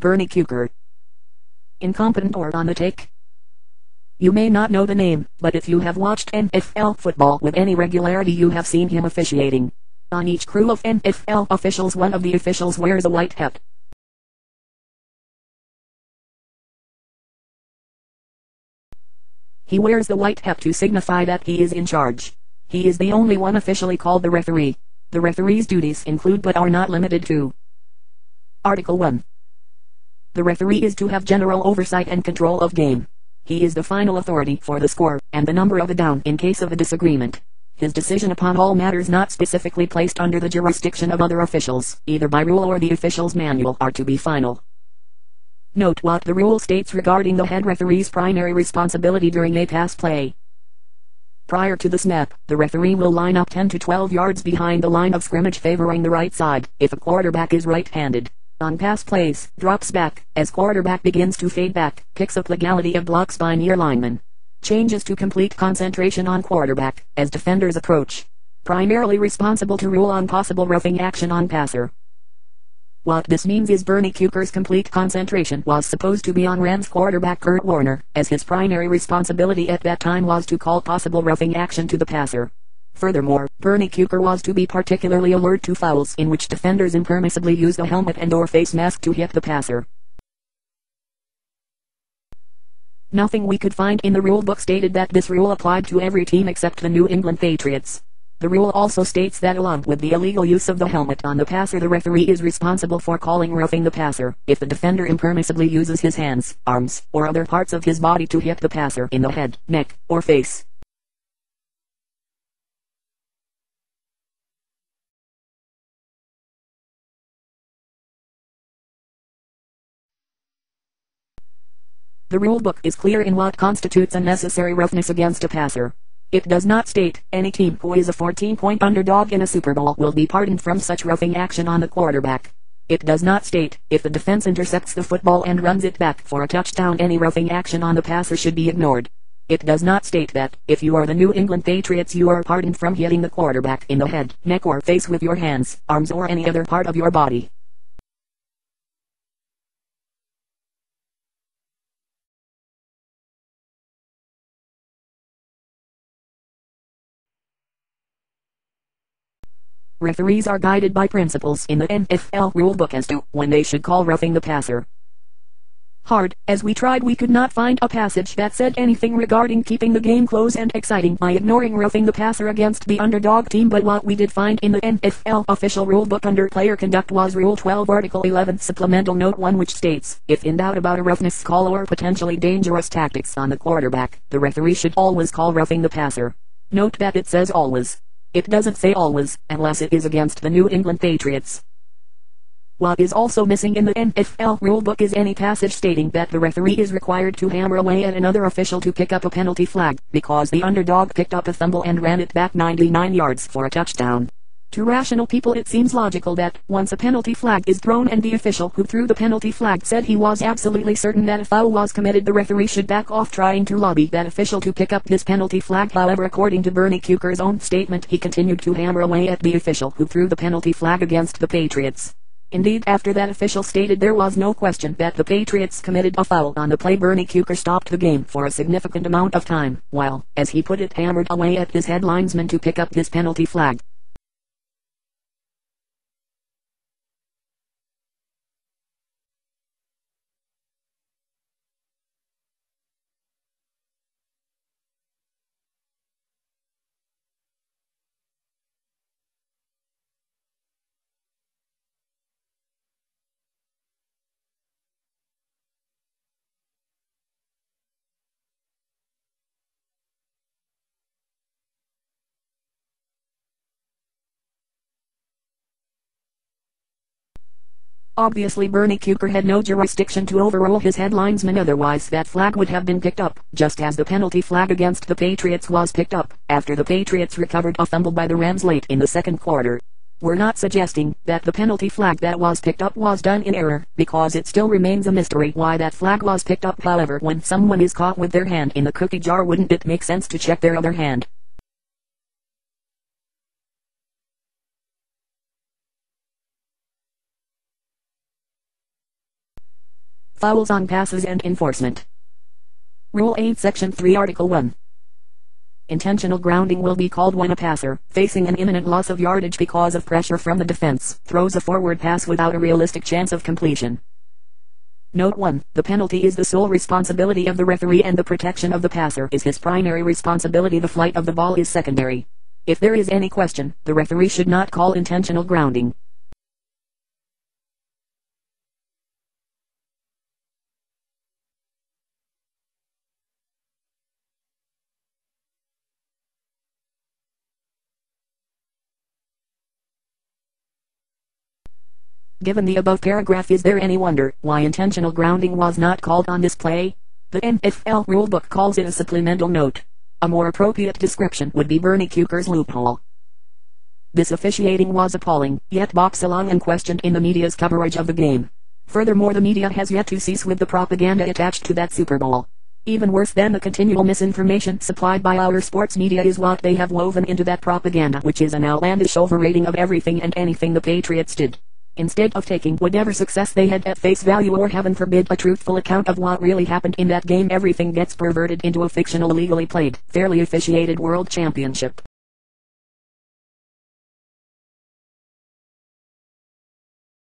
Bernie Kuker. Incompetent or on the take? You may not know the name, but if you have watched NFL football with any regularity you have seen him officiating. On each crew of NFL officials one of the officials wears a white hat. He wears the white hat to signify that he is in charge. He is the only one officially called the referee. The referee's duties include but are not limited to: Article 1. The referee is to have general oversight and control of game. He is the final authority for the score, and the number of a down in case of a disagreement. His decision upon all matters not specifically placed under the jurisdiction of other officials, either by rule or the official's manual, are to be final. Note what the rule states regarding the head referee's primary responsibility during a pass play. Prior to the snap, the referee will line up 10 to 12 yards behind the line of scrimmage favoring the right side, if a quarterback is right-handed. On pass plays, drops back, as quarterback begins to fade back, picks up legality of blocks by near linemen. Changes to complete concentration on quarterback, as defenders approach. Primarily responsible to rule on possible roughing action on passer. What this means is Bernie Kuker's complete concentration was supposed to be on Rams quarterback Kurt Warner, as his primary responsibility at that time was to call possible roughing action to the passer. Furthermore, Bernie Kuker was to be particularly alert to fouls in which defenders impermissibly used a helmet and or face mask to hit the passer. Nothing we could find in the rule book stated that this rule applied to every team except the New England Patriots. The rule also states that along with the illegal use of the helmet on the passer, the referee is responsible for calling roughing the passer if the defender impermissibly uses his hands, arms, or other parts of his body to hit the passer in the head, neck, or face. The rulebook is clear in what constitutes unnecessary roughness against a passer. It does not state, any team who is a 14-point underdog in a Super Bowl will be pardoned from such roughing action on the quarterback. It does not state, if the defense intercepts the football and runs it back for a touchdown, any roughing action on the passer should be ignored. It does not state that, if you are the New England Patriots, you are pardoned from hitting the quarterback in the head, neck or face with your hands, arms or any other part of your body. Referees are guided by principles in the NFL rulebook as to when they should call roughing the passer. Hard as we tried, we could not find a passage that said anything regarding keeping the game close and exciting by ignoring roughing the passer against the underdog team, but what we did find in the NFL official rulebook under player conduct was Rule 12 Article 11 Supplemental Note 1, which states, if in doubt about a roughness call or potentially dangerous tactics on the quarterback, the referee should always call roughing the passer. Note that it says always. It doesn't say always, unless it is against the New England Patriots. What is also missing in the NFL rulebook is any passage stating that the referee is required to hammer away at another official to pick up a penalty flag, because the underdog picked up a fumble and ran it back 99 yards for a touchdown. To rational people it seems logical that, once a penalty flag is thrown and the official who threw the penalty flag said he was absolutely certain that a foul was committed, the referee should back off trying to lobby that official to pick up this penalty flag. However, according to Bernie Kuker's own statement, he continued to hammer away at the official who threw the penalty flag against the Patriots. Indeed, after that official stated there was no question that the Patriots committed a foul on the play, Bernie Kuker stopped the game for a significant amount of time, while, as he put it, hammered away at his head linesman to pick up this penalty flag. Obviously Bernie Kuker had no jurisdiction to overrule his head linesman, otherwise that flag would have been picked up, just as the penalty flag against the Patriots was picked up, after the Patriots recovered a fumble by the Rams late in the second quarter. We're not suggesting that the penalty flag that was picked up was done in error, because it still remains a mystery why that flag was picked up. However, when someone is caught with their hand in the cookie jar, wouldn't it make sense to check their other hand? Fouls on passes and enforcement. Rule 8 Section 3 Article 1. Intentional grounding will be called when a passer, facing an imminent loss of yardage because of pressure from the defense, throws a forward pass without a realistic chance of completion. Note 1. The penalty is the sole responsibility of the referee and the protection of the passer is his primary responsibility. The flight of the ball is secondary. If there is any question, the referee should not call intentional grounding. Given the above paragraph, is there any wonder why intentional grounding was not called on this play? The NFL rulebook calls it a supplemental note. A more appropriate description would be Bernie Kucher's loophole. This officiating was appalling, yet boxed along and questioned in the media's coverage of the game. Furthermore, the media has yet to cease with the propaganda attached to that Super Bowl. Even worse than the continual misinformation supplied by our sports media is what they have woven into that propaganda, which is an outlandish overrating of everything and anything the Patriots did. Instead of taking whatever success they had at face value, or heaven forbid a truthful account of what really happened in that game, everything gets perverted into a fictional, illegally played, fairly officiated world championship.